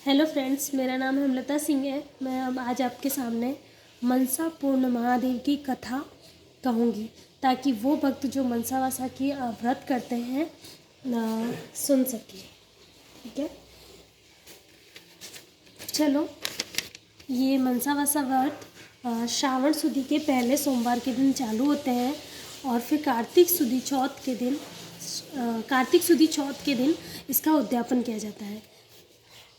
Hello friends, मेरा नाम हेमलता सिंह है। मैं अब आज आपके सामने मनसा पूर्ण महादेव की कथा कहूँगी ताकि वो भक्त जो मनसा वासा की व्रत करते हैं सुन सके। ठीक है, चलो। ये मनसा वासा व्रत श्रावण सुदी के पहले सोमवार के दिन चालू होते हैं और फिर कार्तिक सुदी चौथ के दिन इसका उद्यापन किया जाता है।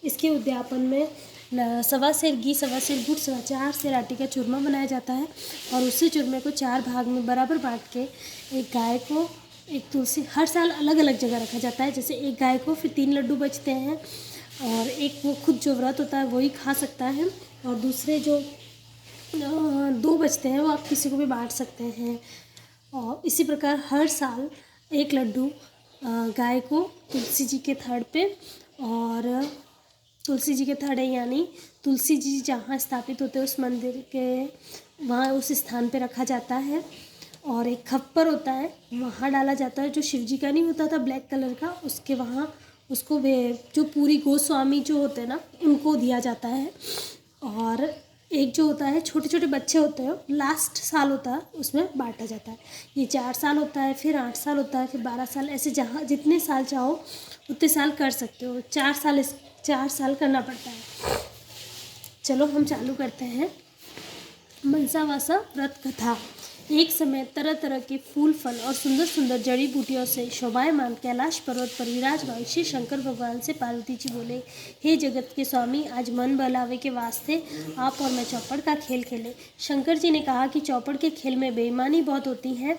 इसके उद्यापन में सवा सेर घी, सवा सेर गुड़, सवा 4 सेर आटे का चूरमा बनाया जाता है और उसी चूरमे को 4 भाग में बराबर बांट के एक गाय को एक तुलसी हर साल अलग अलग जगह रखा जाता है। जैसे एक गाय को फिर 3 लड्डू बचते हैं और एक वो खुद जो व्रत होता है वही खा सकता है और दूसरे जो 2 बचते हैं वो आप किसी को भी बांट सकते हैं। और इसी प्रकार हर साल एक लड्डू गाय को तुलसी जी के थड़ पे और तुलसी जी के थड़े यानी तुलसी जी जहाँ स्थापित होते हैं उस मंदिर के वहाँ उस स्थान पे रखा जाता है और एक खप्पर होता है वहाँ डाला जाता है जो शिव जी का नहीं होता था ब्लैक कलर का, उसके वहाँ उसको जो पूरी गोस्वामी जो होते हैं ना उनको दिया जाता है। और एक जो होता है छोटे छोटे बच्चे होते हैं लास्ट साल होता है उसमें बांटा जाता है। ये 4 साल होता है, फिर 8 साल होता है, फिर 12 साल, ऐसे जहाँ जितने साल चाहो उतने साल कर सकते हो। 4 साल करना पड़ता है। चलो हम चालू करते हैं मनसा वासा व्रत कथा। एक समय तरह तरह के फूल फल और सुंदर सुंदर जड़ी बूटियों से शोभायमान कैलाश पर्वत पर विराजमान श्री शंकर भगवान से पार्वती जी बोले, हे जगत के स्वामी, आज मन बहलावे के वास्ते आप और मैं चौपड़ का खेल खेले। शंकर जी ने कहा कि चौपड़ के खेल में बेईमानी बहुत होती है,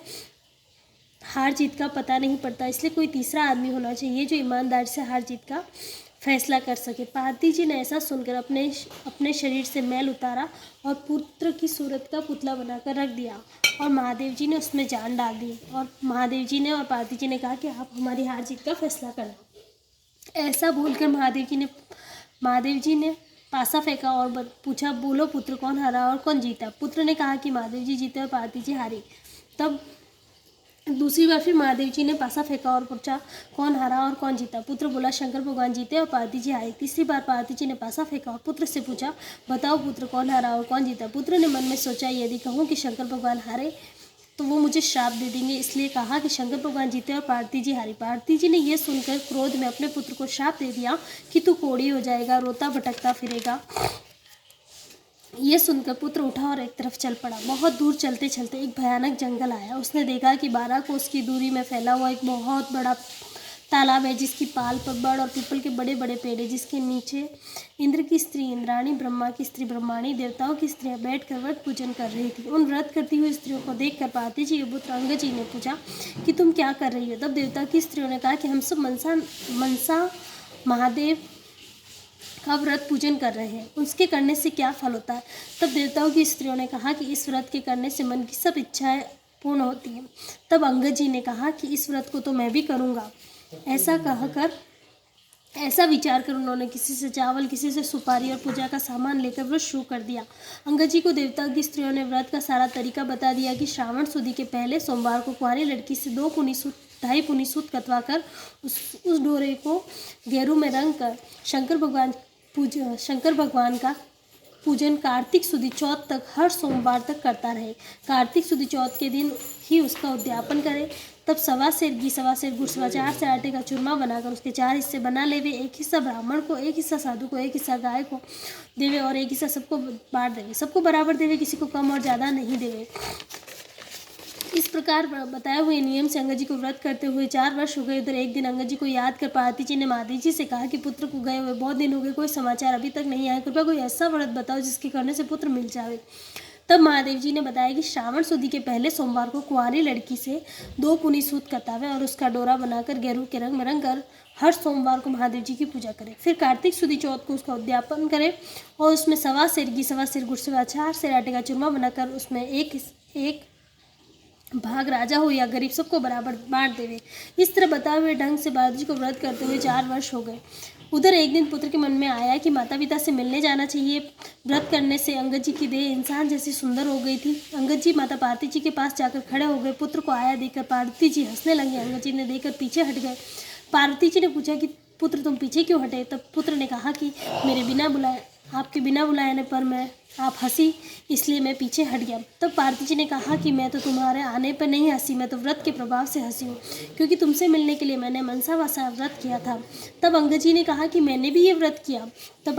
हार जीत का पता नहीं पड़ता, इसलिए कोई तीसरा आदमी होना चाहिए जो ईमानदारी से हार जीत का फैसला कर सके। पार्वती जी ने ऐसा सुनकर अपने शरीर से मैल उतारा और पुत्र की सूरत का पुतला बनाकर रख दिया और महादेव जी ने उसमें जान डाल दी। और महादेव जी ने और पार्वती जी ने कहा कि आप हमारी हार जीत का फैसला करना। ऐसा बोलकर महादेव जी ने पासा फेंका और पूछा, बोलो पुत्र, कौन हारा और कौन जीता। पुत्र ने कहा कि महादेव जी जीते और पार्वती जी हारी। तब दूसरी बार फिर महादेव जी ने पासा फेंका और पूछा, कौन हारा और कौन जीता। पुत्र बोला, शंकर भगवान जीते और पार्वती जी हारी। तीसरी बार पार्वती जी ने पासा फेंका और पुत्र से पूछा, बताओ पुत्र, कौन हारा और कौन जीता। पुत्र ने मन में सोचा, यदि कहूँ कि शंकर भगवान हारे तो वो मुझे श्राप दे देंगे, इसलिए कहा कि शंकर भगवान जीते और पार्वती जी हारी। पार्वती जी ने यह सुनकर क्रोध में अपने पुत्र को श्राप दे दिया कि तू कोढ़ी हो जाएगा, रोता भटकता फिरेगा। ये सुनकर पुत्र उठा और एक तरफ चल पड़ा। बहुत दूर चलते चलते एक भयानक जंगल आया। उसने देखा कि 12 कोस की दूरी में फैला हुआ एक बहुत बड़ा तालाब है जिसकी पाल पर बड़ और पीपल के बड़े बड़े पेड़ है, जिसके नीचे इंद्र की स्त्री इंद्राणी, ब्रह्मा की स्त्री ब्रह्माणी, देवताओं की स्त्रियां बैठकर व्रत पूजन कर रही थी। उन व्रत करती हुई स्त्रियों को देखकर पार्वती जी के पुत्र अंगद जी ने पूछा कि तुम क्या कर रही हो। तब देवता की स्त्रियों ने कहा कि हम सब मनसा महादेव का व्रत पूजन कर रहे हैं, उसके करने से क्या फल होता है। तब देवताओं की स्त्रियों ने कहा कि इस व्रत के करने से मन की सब इच्छाएं पूर्ण होती हैं। तब अंगद जी ने कहा कि इस व्रत को तो मैं भी करूँगा। ऐसा विचार कर उन्होंने किसी से चावल, किसी से सुपारी और पूजा का सामान लेकर व्रत शुरू कर दिया। अंगद जी को देवता की स्त्रियों ने व्रत का सारा तरीका बता दिया कि श्रावण सुदी के पहले सोमवार को कुंवारी लड़की से 2.5 पुनी सूत कतवा कर उस डोरे को गेरू में रंग कर शंकर भगवान का पूजन कार्तिक सुदी चौथ तक हर सोमवार तक करता रहे। कार्तिक सुदी चौथ के दिन ही उसका उद्यापन करे। तब सवा सेर घी, सवा सेर गुड़, सवा 4 सेर आटे का चूरमा बनाकर उसके 4 हिस्से बना लेवे। एक हिस्सा ब्राह्मण को, एक हिस्सा साधु को, एक हिस्सा गाय को देवे और एक हिस्सा सबको बांट देवे। सबको बराबर देवे, किसी को कम और ज़्यादा नहीं देवे। इस प्रकार बताए हुए नियम से अंगद जी को व्रत करते हुए 4 वर्ष हो गए। उधर एक दिन अंगद जी को याद कर पार्वती जी ने महादेव जी से कहा कि पुत्र को गए हुए बहुत दिन हो गए, कोई समाचार अभी तक नहीं आया, कृपया कोई ऐसा व्रत बताओ जिसके करने से पुत्र मिल जाए। तब महादेव जी ने बताया कि श्रावण सुदी के पहले सोमवार को कुंवारी लड़की से 2 पुनी सूत कतावे और उसका डोरा बनाकर गेरू के रंग में रंग कर हर सोमवार को महादेव जी की पूजा करें। फिर कार्तिक सुदी चौथ को उसका उद्यापन करें और उसमें सवा सेर घी, सवा सेर गुड़, सवा 4 सेर आटे का चूरमा बनाकर उसमें एक भाग राजा हो या गरीब सबको बराबर बांट देवे। इस तरह बताए हुए ढंग से पार्वती जी को व्रत करते हुए 4 वर्ष हो गए। उधर एक दिन पुत्र के मन में आया कि माता पिता से मिलने जाना चाहिए। व्रत करने से अंगद जी की देह इंसान जैसी सुंदर हो गई थी। अंगद जी माता पार्वती जी के पास जाकर खड़े हो गए। पुत्र को आया देखकर पार्वती जी हंसने लगे। अंगद जी ने देखकर पीछे हट गए। पार्वती जी ने पूछा कि पुत्र तुम पीछे क्यों हटे? तब पुत्र ने कहा कि आपके बिना बुलाने पर आप हंसी, इसलिए मैं पीछे हट गया। तब पार्वती जी ने कहा कि मैं तो तुम्हारे आने पर नहीं हंसी, मैं तो व्रत के प्रभाव से हंसी हूँ, क्योंकि तुमसे मिलने के लिए मैंने मनसा वासा व्रत किया था। तब अंगद जी ने कहा कि मैंने भी ये व्रत किया। तब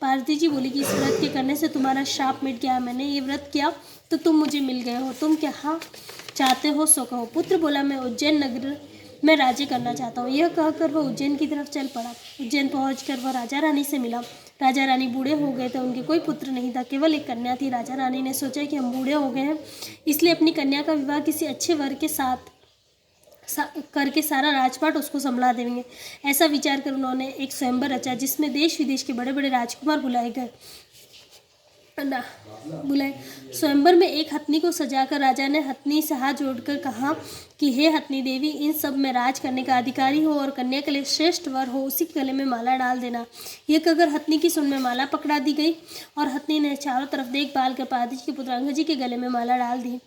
पार्वती जी बोली कि इस व्रत के करने से तुम्हारा शाप मिट गया, मैंने ये व्रत किया तो तुम मुझे मिल गए हो, तुम क्या चाहते हो सो कहो। पुत्र बोला, मैं उज्जैन नगर में राज्य करना चाहता हूँ। यह कहकर वह उज्जैन की तरफ चल पड़ा। उज्जैन पहुंचकर वह राजा रानी से मिला। राजा रानी बूढ़े हो गए थे, उनके कोई पुत्र नहीं था, केवल एक कन्या थी। राजा रानी ने सोचा कि हम बूढ़े हो गए हैं, इसलिए अपनी कन्या का विवाह किसी अच्छे वर के साथ करके सारा राजपाट उसको संभला देंगे। ऐसा विचार कर उन्होंने एक स्वयंवर रचा, जिसमें देश विदेश के बड़े बड़े राजकुमार बुलाए। स्वयंवर में एक हथनी को सजाकर राजा ने हथनी से हाथ जोड़कर कहा कि हे हथनी देवी, इन सब में राज करने का अधिकारी हो और कन्या के लिए श्रेष्ठ वर हो, उसी के गले में माला डाल देना। यह कहकर हथनी की सुन में माला पकड़ा दी गई और हथनी ने चारों तरफ देखभाल कर पार्वती जी के पुत्र अंगद जी के गले में माला डाल दी।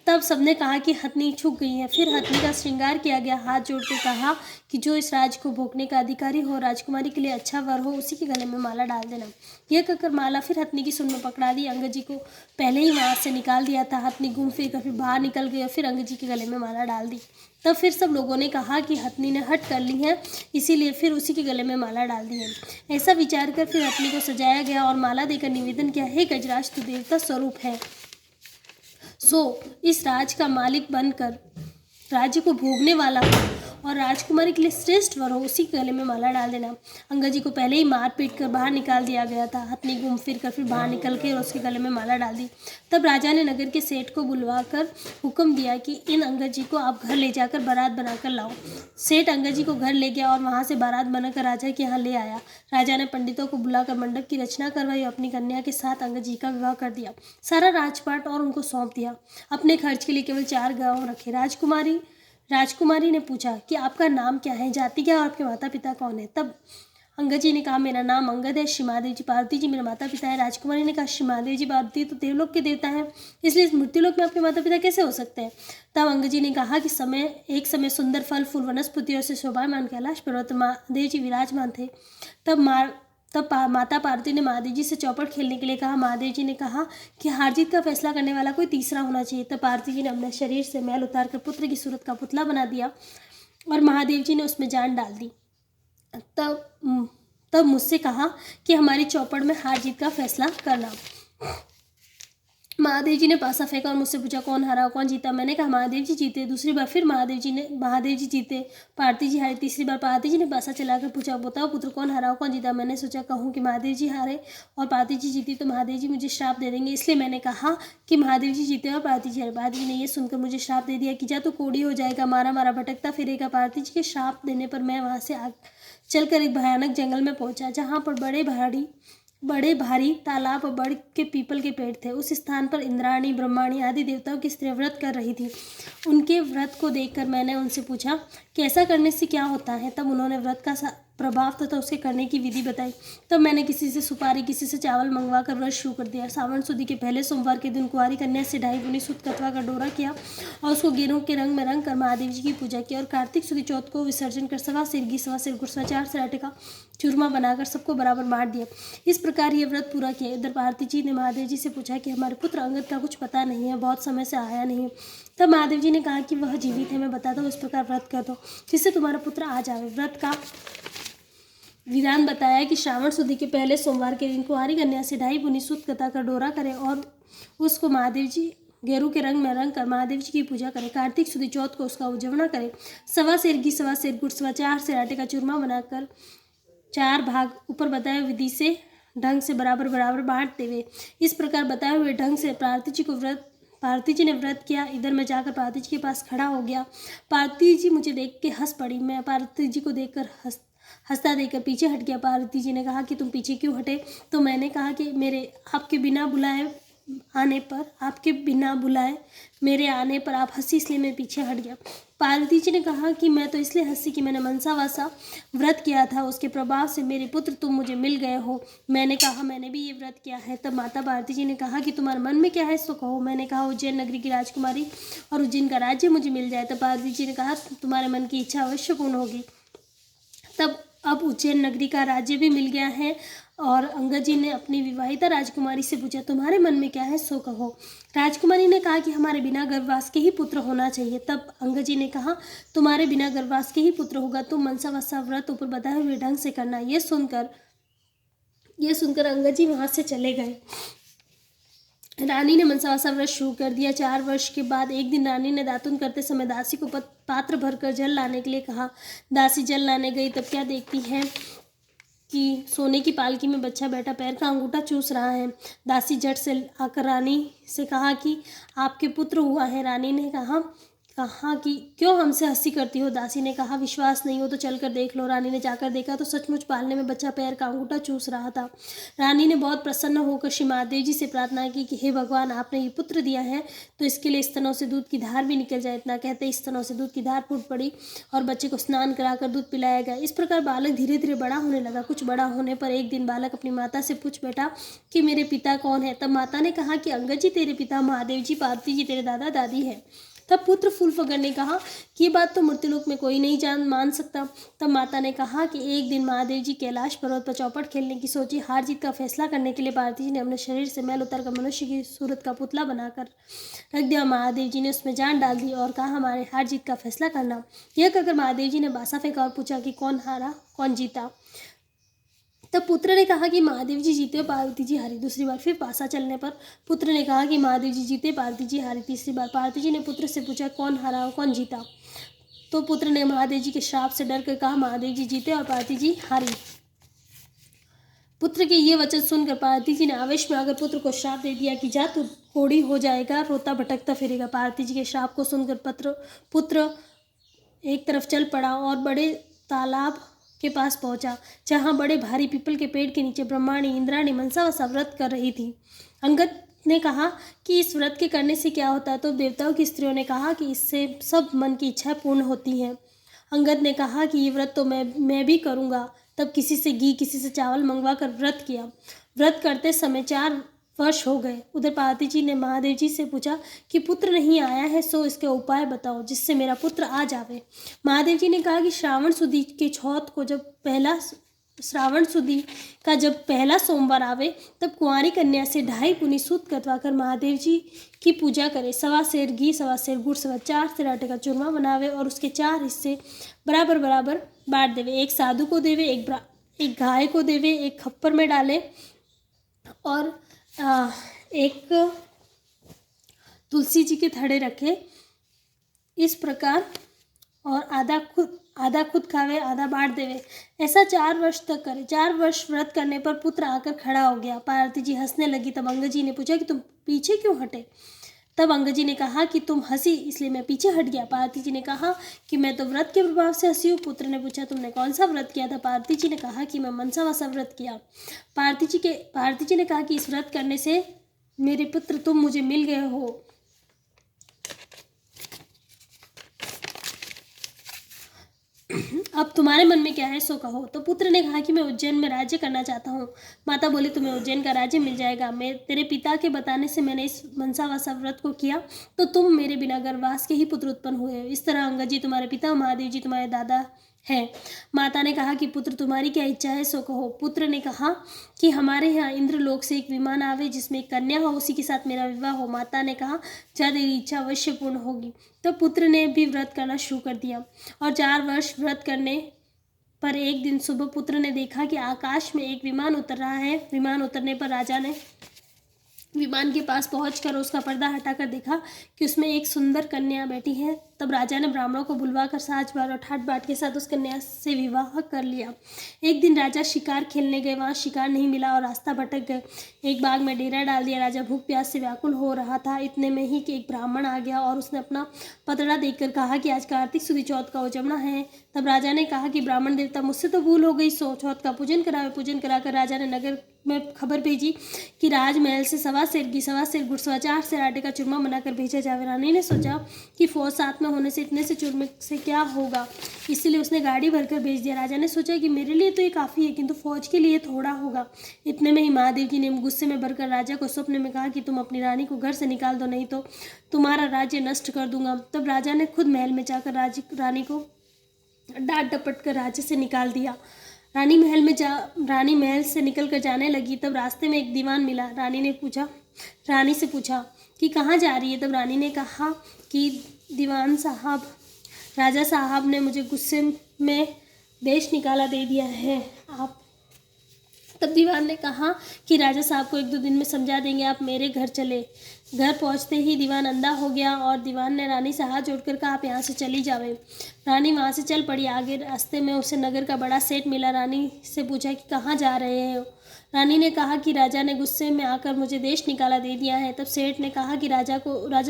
तब सबने कहा कि हथनी छुप गई है। फिर हथनी का श्रृंगार किया गया, हाथ जोड़कर कहा कि जो इस राज को भोगने का अधिकारी हो, राजकुमारी के लिए अच्छा वर हो, उसी के गले में माला डाल देना। यह कहकर माला फिर हथनी की सुन में पकड़ा दी। अंगद जी को पहले ही वहां से निकाल दिया था। हथनी घूम फिर कर फिर बाहर निकल गई और फिर अंगद जी के गले में माला डाल दी। तब फिर सब लोगों ने कहा कि हथनी ने हट कर ली है, इसीलिए फिर उसी के गले में माला डाल दी है। ऐसा विचार कर फिर हथनी को सजाया गया और माला देकर निवेदन किया, हे गजराज, तू देवता स्वरूप है, इस राज का मालिक बनकर राज्य को भोगने वाला हो और राजकुमारी के लिए श्रेष्ठ वर हो, उसी के गले में माला डाल देना। अंगद जी को पहले ही मार पीट कर बाहर निकाल दिया गया था। हथनी घूम फिर कर फिर बाहर निकल के और उसके गले में माला डाल दी। तब राजा ने नगर के सेठ को बुलवाकर हुक्म दिया कि इन अंगद जी को आप घर ले जाकर बारात बनाकर लाओ। सेठ अंगद जी को घर ले गया और वहां से बारात बनाकर राजा के यहाँ ले आया। राजा ने पंडितों को बुलाकर मंडप की रचना करवाई, अपनी कन्या के साथ अंगद जी का विवाह कर दिया, सारा राजपाट और उनको सौंप दिया। अपने खर्च के लिए केवल 4 गाँव रखे। राजकुमारी ने पूछा कि आपका नाम क्या है, जाति क्या है और आपके माता पिता कौन है? तब अंगद जी ने कहा, मेरा नाम अंगद है, श्री महादेव जी पार्वती जी मेरे माता पिता है। राजकुमारी ने कहा, श्री महादेव जी पार्वती तो देवलोक के देवता हैं, इसलिए इस मृत्युलोक में आपके माता पिता कैसे हो सकते हैं? तब अंगद जी ने कहा कि एक समय सुंदर फल फूल वनस्पतियों से शोभायमान कैलाश पर्वत महादेव जी विराजमान थे। तब माता पार्वती ने महादेव जी से चौपड़ खेलने के लिए कहा। महादेव जी ने कहा कि हार जीत का फैसला करने वाला कोई तीसरा होना चाहिए। तब पार्वती जी ने अपने शरीर से मैल उतारकर पुत्र की सूरत का पुतला बना दिया और महादेव जी ने उसमें जान डाल दी। तब मुझसे कहा कि हमारी चौपड़ में हार जीत का फैसला करना। महादेव जी ने पासा फेंका और मुझसे पूछा, कौन हारा कौन जीता? मैंने कहा, महादेव जी जीते। दूसरी बार फिर महादेव जी जीते, पार्वती जी हारी। तीसरी बार पार्वती जी ने पासा चलाकर पूछा, बताओ पुत्र, कौन हारा कौन जीता? मैंने सोचा कहूँ कि महादेव जी हारे और पार्वती जी जीती तो महादेव जी मुझे श्राप दे देंगे, इसलिए मैंने कहा कि महादेव जी जीते और पार्वती जी हारे। पार्वती जी ने यह सुनकर मुझे श्राप दे दिया कि जा तो कोड़ी हो जाएगा, मारा मारा भटकता फिरेगा। पार्वती जी के श्राप देने पर मैं वहाँ से चलकर एक भयानक जंगल में पहुंचा, जहाँ पर बड़े भारी तालाब और बड़ के पीपल के पेड़ थे। उस स्थान पर इंद्राणी, ब्रह्माणी आदि देवताओं की स्त्रियां व्रत कर रही थी। उनके व्रत को देखकर मैंने उनसे पूछा कि ऐसा करने से क्या होता है? तब उन्होंने व्रत का प्रभाव तथा उसके करने की विधि बताई। तब मैंने किसी से सुपारी, किसी से चावल मंगवा कर व्रत शुरू कर दिया। सावन सुदी के पहले सोमवार के दिन कुंवारी कन्या से 2.5 बुनी सूत कतवा का डोरा किया और उसको गेरों के रंग में रंग कर महादेव जी की पूजा की और कार्तिक सुदी चौथ को विसर्जन कर 1.25 सेर घी, 1.25 सेर गुड़, 4 सेर आटे का चूरमा बनाकर सबको बराबर बांट दिया। इस प्रकार ये व्रत पूरा किया। इधर पार्वती जी ने महादेव जी से पूछा कि हमारे पुत्र अंगद का कुछ पता नहीं है, बहुत समय से आया नहीं है। तब महादेव जी ने कहा कि वह जीवित है, मैं बताता हूँ, इस प्रकार व्रत कर दो जिससे तुम्हारा पुत्र आ जाए। व्रत का विधान बताया कि श्रावण सुदी के पहले सोमवार के दिन कुंवारी कन्या से 2.5 बुनी सूत कथा का डोरा करें और उसको महादेव जी गेरू के रंग में रंग कर महादेव जी की पूजा करें। कार्तिक सुदी चौथ को उसका उजवना करें। 1.25 सेर घी, 1.25 सेर गुड़, 4 सेर आटे का चूरमा बनाकर 4 भाग ऊपर बताए हुए विधि से ढंग से बराबर बराबर बांट देवे। इस प्रकार बताए हुए ढंग से पार्वती जी ने व्रत किया। इधर मैं जाकर पार्वती जी के पास खड़ा हो गया। पार्वती जी मुझे देख के हंस पड़ी। मैं पार्वती जी को देखकर हंसता देखकर पीछे हट गया। पार्वती जी ने कहा कि तुम पीछे क्यों हटे? तो मैंने कहा कि आपके बिना बुलाए मेरे आने पर आप हंसी, इसलिए मैं पीछे हट गया। पार्वती जी ने कहा कि मैं तो इसलिए हंसी कि मैंने मनसा वासा व्रत किया था, उसके प्रभाव से मेरे पुत्र तुम मुझे मिल गए हो। मैंने कहा मैंने भी ये व्रत किया है। तब माता पार्वती जी ने कहा कि तुम्हारे मन में क्या है सो कहो। मैंने कहा उज्जैन नगरी की राजकुमारी और उज्जैन का राज्य मुझे मिल जाए। तब पार्वती जी ने कहा तुम्हारे मन की इच्छा अवश्य पूर्ण होगी। तब अब उज्जैन नगरी का राज्य भी मिल गया है। और अंगद जी ने अपनी विवाहिता राजकुमारी से पूछा, तुम्हारे मन में क्या है सो कहो। राजकुमारी ने कहा कि हमारे बिना गर्भवास के ही पुत्र होना चाहिए। तब अंगद जी ने कहा, तुम्हारे बिना गर्भवास के ही पुत्र होगा, तुम मनसा वसा व्रत ऊपर बताए हुए ढंग से करना। ये सुनकर अंगद जी वहाँ से चले गए। रानी ने मनसा वसा व्रत शुरू कर दिया। 4 वर्ष के बाद एक दिन रानी ने दातुन करते समय दासी को पात्र भरकर जल लाने के लिए कहा। दासी जल लाने गई, तब क्या देखती है कि सोने की पालकी में बच्चा बैठा पैर का अंगूठा चूस रहा है। दासी झट से आकर रानी से कहा कि आपके पुत्र हुआ है। रानी ने कहा कि क्यों हमसे हंसी करती हो। दासी ने कहा, विश्वास नहीं हो तो चलकर देख लो। रानी ने जाकर देखा तो सचमुच पालने में बच्चा पैर का अंगूठा चूस रहा था। रानी ने बहुत प्रसन्न होकर श्री महादेव जी से प्रार्थना की कि हे भगवान, आपने ये पुत्र दिया है तो इसके लिए स्तनों से दूध की धार भी निकल जाए। इतना कहते स्तनों से दूध की धार फूट पड़ी और बच्चे को स्नान कराकर दूध पिलाया गया। इस प्रकार बालक धीरे धीरे बड़ा होने लगा। कुछ बड़ा होने पर एक दिन बालक अपनी माता से पूछ बैठा कि मेरे पिता कौन है। तब माता ने कहा कि अंगद जी तेरे पिता, महादेव जी, पार्वती जी तेरे दादा दादी है। तब पुत्र फूलफगर ने कहा कि ये बात तो मृत्युलोक में कोई नहीं मान सकता। तब माता ने कहा कि एक दिन महादेव जी कैलाश पर्वत पर चौपट खेलने की सोची। हार जीत का फैसला करने के लिए पार्वती जी ने अपने शरीर से मैल उतारकर मनुष्य की सूरत का पुतला बनाकर रख दिया। महादेव जी ने उसमें जान डाल दी और कहा, हमारे हार जीत का फैसला करना। यह कहकर महादेव जी ने बासा फेंका और पूछा कि कौन हारा कौन जीता। तब पुत्र ने कहा कि महादेव जी जीते और पार्वती जी हारी। दूसरी बार फिर पासा चलने पर पुत्र ने कहा कि महादेव जी जीते, पार्वती जी हारी। तीसरी बार पार्वती जी ने पुत्र से पूछा, कौन हारा और कौन जीता। तो पुत्र ने महादेव जी के श्राप से डर कर कहा, महादेव जी जीते और पार्वती जी हारी। पुत्र के ये वचन सुनकर पार्वती जी ने आवेश में आकर पुत्र को श्राप दे दिया कि जा तू कोढ़ी हो जाएगा, रोता भटकता फिरेगा। पार्वती जी के श्राप को सुनकर पुत्र एक तरफ चल पड़ा और बड़े तालाब के पास पहुंचा, जहां बड़े भारी पीपल के पेड़ के नीचे ब्रह्माणी इंद्राणी मनसा वसा व्रत कर रही थी। अंगद ने कहा कि इस व्रत के करने से क्या होता है। तो देवताओं की स्त्रियों ने कहा कि इससे सब मन की इच्छाएं पूर्ण होती हैं। अंगद ने कहा कि ये व्रत तो मैं भी करूँगा। तब किसी से घी किसी से चावल मंगवा कर व्रत किया। व्रत करते समय 4 वर्ष हो गए। उधर पार्वती जी ने महादेव जी से पूछा कि पुत्र नहीं आया है, सो इसके उपाय बताओ जिससे मेरा पुत्र आ जावे। महादेव जी ने कहा कि श्रावण सुदी का जब पहला सोमवार आवे तब कुंवारी कन्या से 2.5 पुनी सूत कटवा कर महादेव जी की पूजा करे। 1.25 सेर घी, 1.25 सेर गुड़, 4 सेर आटे का चूरमा बनावे और उसके 4 हिस्से बराबर बराबर बांट देवे। एक साधु को देवे, एक गाय को देवे, एक खप्पर में डाले और एक तुलसी जी के थड़े रखे। इस प्रकार और आधा खुद खावे, आधा बांट देवे। ऐसा 4 वर्ष तक करे। 4 वर्ष व्रत करने पर पुत्र आकर खड़ा हो गया। पार्वती जी हंसने लगी। तब अंगद जी ने पूछा कि तुम पीछे क्यों हटे। तब अंगद जी ने कहा कि तुम हंसी इसलिए मैं पीछे हट गया। पार्वती जी ने कहा कि मैं तो व्रत के प्रभाव से हंसी हूँ। पुत्र ने पूछा, तुमने कौन सा व्रत किया था। पार्वती जी ने कहा कि मैं मनसा वसा व्रत किया। पार्वती जी ने कहा कि इस व्रत करने से मेरे पुत्र तुम मुझे मिल गए हो। अब तुम्हारे मन में क्या है सो कहो। तो पुत्र ने कहा कि मैं उज्जैन में राज्य करना चाहता हूँ। माता बोली, तुम्हें उज्जैन का राज्य मिल जाएगा। मैं तेरे पिता के बताने से मैंने इस मनसा वसा व्रत को किया तो तुम मेरे बिना गर्भवास के ही पुत्र उत्पन्न हुए। इस तरह अंगद जी तुम्हारे पिता, महादेव जी तुम्हारे दादा है। माता ने कहा कि पुत्र तुम्हारी क्या इच्छा है सो कहो। पुत्र ने कहा कि हमारे यहाँ इंद्रलोक से एक विमान आवे जिसमें एक कन्या हो, उसी के साथ मेरा विवाह हो। माता ने कहा, जा तेरी इच्छा अवश्य पूर्ण होगी। तो पुत्र ने भी व्रत करना शुरू कर दिया और 4 वर्ष व्रत करने पर एक दिन सुबह पुत्र ने देखा कि आकाश में एक विमान उतर रहा है। विमान उतरने पर राजा ने विमान के पास पहुंचकर उसका पर्दा हटाकर देखा कि उसमें एक सुंदर कन्या बैठी है। तब राजा ने ब्राह्मणों को बुलवाकर साज बार और ठाट बाट के साथ उस कन्या से विवाह कर लिया। एक दिन राजा शिकार खेलने गए, वहाँ शिकार नहीं मिला और रास्ता भटक गए। एक बाग में डेरा डाल दिया। राजा भूख प्यास से व्याकुल हो रहा था। इतने में ही कि एक ब्राह्मण आ गया और उसने अपना पतड़ा देखकर कहा कि आज कार्तिक सुदी चौथ का उजमना है। तब राजा ने कहा कि ब्राह्मण देवता, मुझसे तो भूल हो गई, सो चौथ का पूजन करावे। पूजन कराकर राजा ने नगर में खबर भेजी कि राजमहल से 1.25 सेर घी, 1.25 सेर गुड़, 4 सेर आटे का चूरमा बनाकर भेजा जावे। रानी ने सोचा कि फौज साथ में होने से इतने से चूरमे से क्या होगा, इसलिए उसने गाड़ी भरकर भेज दिया। राजा ने सोचा कि मेरे लिए तो ये काफ़ी है, किंतु फौज के लिए थोड़ा होगा। इतने में ही महादेव जी ने गुस्से में भरकर राजा को स्वप्न में कहा कि तुम अपनी रानी को घर से निकाल दो, नहीं तो तुम्हारा राज्य नष्ट कर दूंगा। तब राजा ने खुद महल में जाकर रानी को डांट डपट कर राज्य से निकाल दिया। रानी महल से निकल कर जाने लगी, तब रास्ते में एक दीवान मिला। रानी से पूछा कि कहाँ जा रही है। तब रानी ने कहा कि दीवान साहब, राजा साहब ने मुझे गुस्से में देश निकाला दे दिया है। आप तब दीवान ने कहा कि राजा साहब को 1-2 दिन में समझा देंगे, आप मेरे घर चले। घर पहुंचते ही दीवान अंधा हो गया और दीवान ने रानी से हाथ जोड़कर कहा, आप यहाँ से चली जावे। रानी वहाँ से चल पड़ी। आगे रास्ते में उसे नगर का बड़ा सेठ मिला। रानी से पूछा कि कहाँ जा रहे हो। रानी ने कहा कि राजा ने गुस्से में आकर मुझे देश निकाला दे दिया है। तब सेठ ने कहा कि राजा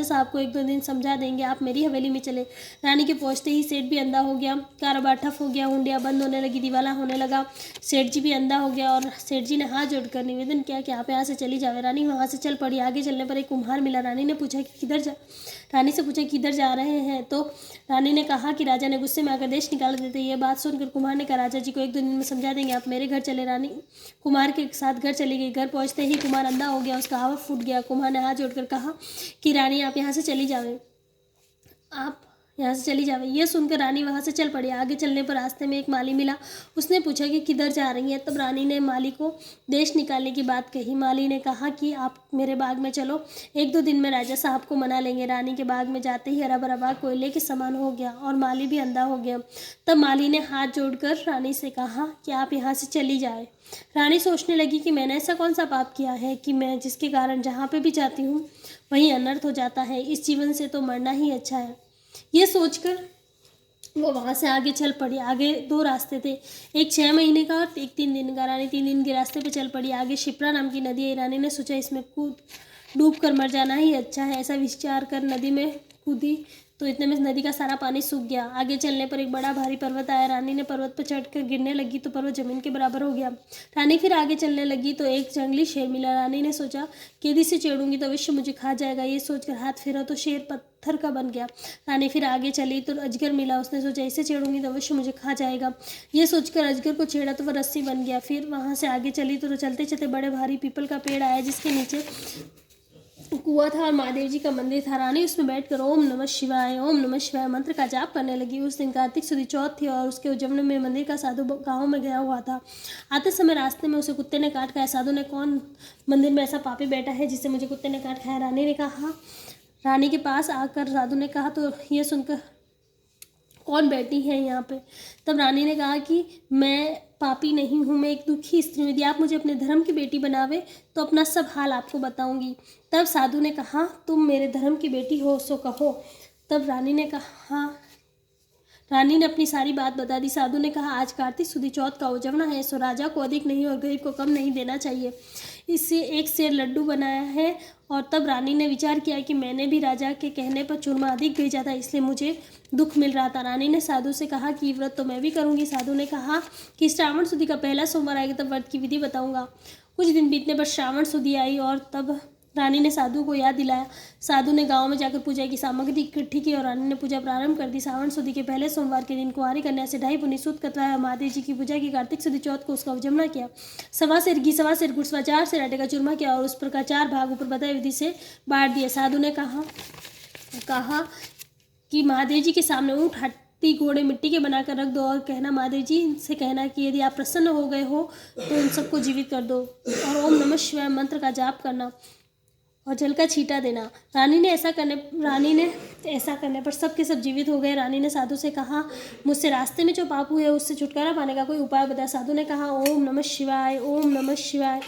साहब को 1-2 दिन समझा देंगे, आप मेरी हवेली में चले। रानी के पहुंचते ही सेठ भी अंधा हो गया, कारोबार ठप हो गया, हुंडियाँ बंद होने लगी, दिवाला होने लगा। सेठ जी भी अंधा हो गया और सेठ जी ने हाथ जोड़कर निवेदन किया कि आप यहाँ से चली जावे। रानी वहाँ से चल पड़ी। आगे चलने पर एक कुम्हार मिला। रानी से पूछा कि किधर जा रहे हैं। तो रानी ने कहा कि राजा ने गुस्से में आकर देश निकाल देते। ये बात सुनकर कुम्हार ने कहा, राजा जी को 1-2 दिन में समझा देंगे, आप मेरे घर चले। रानी कुम्हार के साथ घर चली गई। घर पहुंचते ही कुम्हार अंधा हो गया, उसका आवा फूट गया। कुम्हार ने हाथ जोड़कर कहा कि रानी आप यहाँ से चली जावे, आप यहाँ से चली जावे। यह सुनकर रानी वहाँ से चल पड़ी। आगे चलने पर रास्ते में एक माली मिला। उसने पूछा कि किधर जा रही है। तब रानी ने माली को देश निकालने की बात कही। माली ने कहा कि आप मेरे बाग में चलो, 1-2 दिन में राजा साहब को मना लेंगे। रानी के बाग में जाते ही हरा भरा बाग कोयले के समान हो गया और माली भी अंधा हो गया। तब माली ने हाथ जोड़कर रानी से कहा कि आप यहाँ से चली जाए। रानी सोचने लगी कि मैंने ऐसा कौन सा पाप किया है कि मैं जिसके कारण जहाँ पे भी जाती हूँ वहीं अनर्थ हो जाता है। इस जीवन से तो मरना ही अच्छा है। ये सोचकर वो वहाँ से आगे चल पड़ी। आगे 2 रास्ते थे, एक 6 महीने का और एक 3 दिन का। रानी 3 दिन के रास्ते पे चल पड़ी। आगे शिप्रा नाम की नदी है। रानी ने सोचा इसमें डूब कर मर जाना ही अच्छा है। ऐसा विचार कर नदी में कूदी तो इतने में नदी का सारा पानी सूख गया। आगे चलने पर एक बड़ा भारी पर्वत आया। रानी ने पर्वत पर चढ़कर गिरने लगी तो पर्वत जमीन के बराबर हो गया। रानी फिर आगे चलने लगी तो एक जंगली शेर मिला। रानी ने सोचा कि यदि इसे छेड़ूंगी तो अवश्य मुझे खा जाएगा। ये सोचकर हाथ फेरा तो शेर पत्थर का बन गया। रानी फिर आगे चली तो अजगर मिला। उसने सोचा इसे छेड़ूंगी तो अवश्य मुझे खा जाएगा। ये सोचकर अजगर को छेड़ा तो वह रस्सी बन गया। फिर वहाँ से आगे चली तो चलते चलते बड़े भारी पीपल का पेड़ आया जिसके नीचे कुआं था और महादेव जी का मंदिर था। रानी उसमें बैठकर ओम नमः शिवाय मंत्र का जाप करने लगी। उस दिन कार्तिक सुदी चौथ थी और उसके उज्जवल में मंदिर का साधु गांव में गया हुआ था। आते समय रास्ते में उसे कुत्ते ने काट खाया। साधु ने, कौन मंदिर में ऐसा पापी बैठा है जिसे मुझे कुत्ते ने काट खाया। रानी के पास आकर साधु ने कहा तो ये सुनकर कौन बैठी है यहाँ पे। तब रानी ने कहा कि मैं पापी नहीं हूँ, मैं एक दुखी स्त्री हूँ। यदि आप मुझे अपने धर्म की बेटी बनावे तो अपना सब हाल आपको बताऊंगी। तब साधु ने कहा तुम मेरे धर्म की बेटी हो सो कहो। तब रानी ने अपनी सारी बात बता दी। साधु ने कहा आज कार्तिक सुदी चौथ का उजवना है, सो राजा को अधिक नहीं और गरीब को कम नहीं देना चाहिए। इससे एक सेर लड्डू बनाया है। और तब रानी ने विचार किया कि मैंने भी राजा के कहने पर चूरमा अधिक भेजा था, इसलिए मुझे दुख मिल रहा था। रानी ने साधु से कहा कि व्रत तो मैं भी करूंगी। साधु ने कहा कि श्रावण सुदी का पहला सोमवार आएगा तब व्रत की विधि बताऊंगा। कुछ दिन बीतने पर श्रावण सुदी आई और तब रानी ने साधु को याद दिलाया। साधु ने गांव में जाकर पूजा की सामग्री इकट्ठी की और रानी ने पूजा प्रारंभ कर दी। श्रावण सुदी के पहले सोमवार के दिन कुंवारी कन्या से 2.5 पुनी सूत कतवाया और महादेव जी की पूजा की। कार्तिक सुदी चौथ को उसका उजमना किया। 1.25 सेर घी, 1.25 सेर गुड़, 4 सेर आटे का चूरमा किया और उस पर का 4 भाग ऊपर बताई विधि से बांट दिए। साधु ने कहा कि महादेव जी के सामने ऊँट, हाथी, घोड़े मिट्टी के बनाकर रख दो और कहना, महादेव जी से कहना कि यदि आप प्रसन्न हो गए हो तो उन सबको जीवित कर दो और ओम नमः शिवाय मंत्र का जाप करना और जल का छींटा देना। रानी ने ऐसा करने पर सब के सब जीवित हो गए। रानी ने साधु से कहा मुझसे रास्ते में जो पाप हुए उससे छुटकारा पाने का कोई उपाय बता। साधु ने कहा ओम नमः शिवाय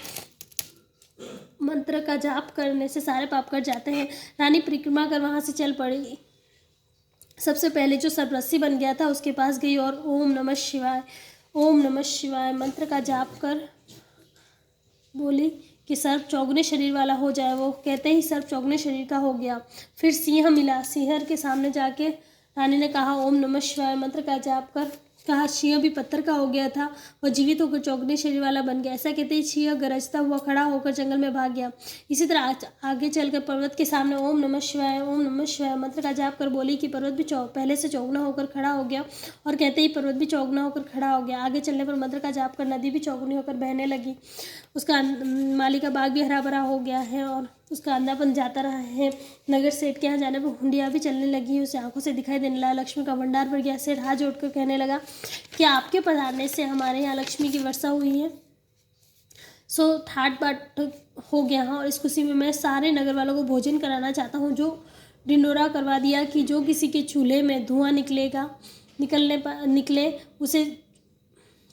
मंत्र का जाप करने से सारे पाप कट जाते हैं। रानी परिक्रमा कर वहाँ से चल पड़ी। सबसे पहले जो सर्परस्सी बन गया था उसके पास गई और ओम नमः शिवाय मंत्र का जाप कर बोली कि सर्प चौगुने शरीर वाला हो जाए। वो कहते ही सर्प चौगुने शरीर का हो गया। फिर सिंह मिला। सिंह के सामने जाके रानी ने कहा ओम नमः शिवाय मंत्र का जाप कर कहा। सिंह भी पत्थर का हो गया था, वह जीवित होकर चौगुने शरीर वाला बन गया। ऐसा कहते ही सिंह गरजता हुआ खड़ा होकर जंगल में भाग गया। इसी तरह आगे चलकर पर्वत के सामने ओम नमः शिवाय मंत्र का जाप कर बोली कि पर्वत भी पहले से चौगुना होकर खड़ा हो गया और कहते ही पर्वत भी चौगुना होकर खड़ा हो गया। आगे चलने पर मंत्र का जाप कर नदी भी चौगुनी होकर बहने लगी। उसका माली का बाग भी हरा भरा हो गया है और उसका अंधापन जाता रहा है। नगर सेठ के यहाँ जाने पर हुंडिया भी चलने लगी, उसे आंखों से दिखाई देने लगा। लक्ष्मी का भंडार भर गया। सेठ हाथ जोड़कर कहने लगा कि आपके पधारने से हमारे यहाँ लक्ष्मी की वर्षा हुई है। सो ठाट बाट हो गया और इस खुशी में मैं सारे नगर वालों को भोजन कराना चाहता हूँ। जो ढिंडोरा करवा दिया कि जो किसी के चूल्हे में धुआं निकले उसे,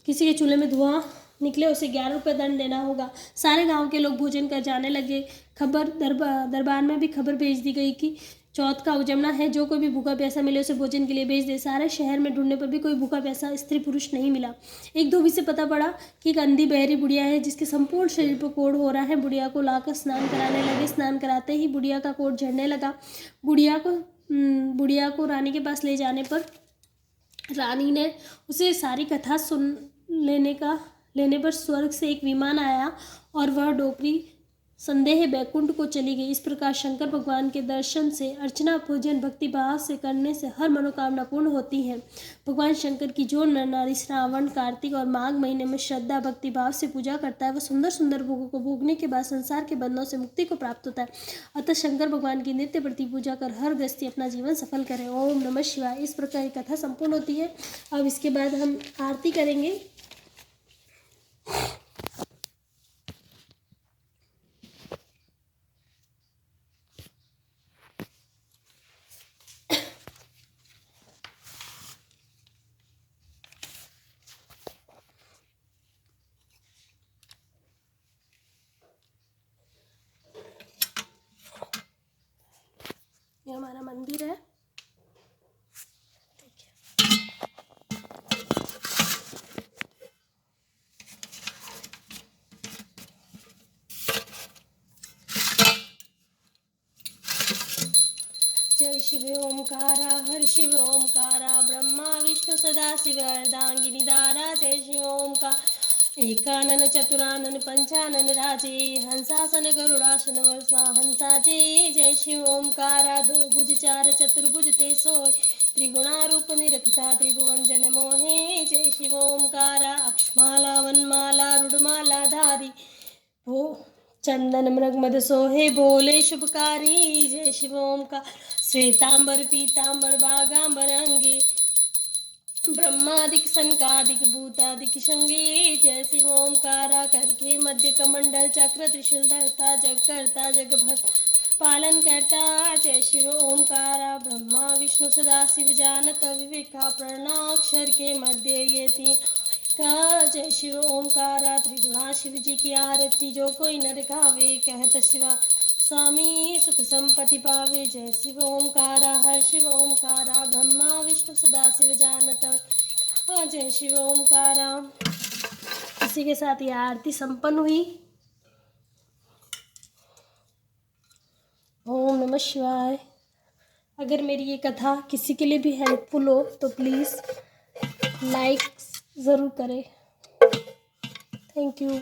किसी के चूल्हे में धुआं निकले उसे 11 रुपये दंड देना होगा। सारे गांव के लोग भोजन कर जाने लगे। दरबार में भी खबर भेज दी गई कि चौथ का उजमना है, जो कोई भी भूखा प्यासा मिले उसे भोजन के लिए भेज दे। सारे शहर में ढूंढने पर भी कोई भूखा प्यासा स्त्री पुरुष नहीं मिला। एक धोबी से पता पड़ा कि एक अंधी बहरी बुढ़िया है जिसके संपूर्ण शरीर पर कोढ़ हो रहा है। बुढ़िया को लाकर स्नान कराने लगे। स्नान कराते ही बुढ़िया का कोढ़ झड़ने लगा। बुढ़िया को रानी के पास ले जाने पर रानी ने उसे सारी कथा सुन लेने पर स्वर्ग से एक विमान आया और वह डोकरी संदेह बैकुंठ को चली गई। इस प्रकार शंकर भगवान के दर्शन से, अर्चना पूजन भक्ति भाव से करने से हर मनोकामना पूर्ण होती है। भगवान शंकर की जो नर नारी श्रावण, कार्तिक और माघ महीने में श्रद्धा भक्ति भाव से पूजा करता है, वह सुंदर सुंदर भोगों को भोगने के बाद संसार के बंधनों से मुक्ति को प्राप्त होता है। अतः शंकर भगवान की नित्य प्रति पूजा कर हर गृहस्थी अपना जीवन सफल करे। ओम नमः शिवाय। इस प्रकार की कथा संपूर्ण होती है। अब इसके बाद हम आरती करेंगे। ये हमारा मंदिर है। जय शिव ओमकारा, हर शिव ओमकारा, ब्रह्मा विष्णु सदा शिव अर्धांगिनी दारा। जय शिव ओमकार। एकानन चतुरानन पंचानन राजे, हंसासन गरुड़ासन वर्षा हंसाजे। जय शिव ओमकारा। दो भुज चार चतुर्भुज ते सोय, त्रिगुणारूप निरखता त्रिभुवन जन मोहे। जय शिव ओमकारा। अक्षमाला वनमाला रुडमाला धारी, हो चंदन मृग मद सोहे बोले शुभकारी। जय शिव ओमकार। श्वेतांबर पीतांबर बागांबर अंगे, ब्रह्मादिक सनकादिक भूतादिक शंगे। जय शिव ओमकारा। करके मध्य कमंडल चक्र त्रिशूल धरता, जग करता जग भर पालन करता। जय शिव ओमकारा। ब्रह्मा विष्णु सदा शिव जानत, विवेका प्रणाक्षर के मध्य ये तीन का। जय शिव ओमकारा। त्रिगुणा शिव जी की आरती जो कोई नर गावे, कहत शिवा स्वामी सुख संपत्ति पावे। जय शिव ओमकारा। हर शिव ओमकारा। ब्रह्मा विष्णु सदा शिव जानत। जय शिव ओमकारा। इसी के साथ यह आरती संपन्न हुई। ओम नमः शिवाय। अगर मेरी ये कथा किसी के लिए भी हेल्पफुल हो तो प्लीज़ लाइक ज़रूर करें। Thank you.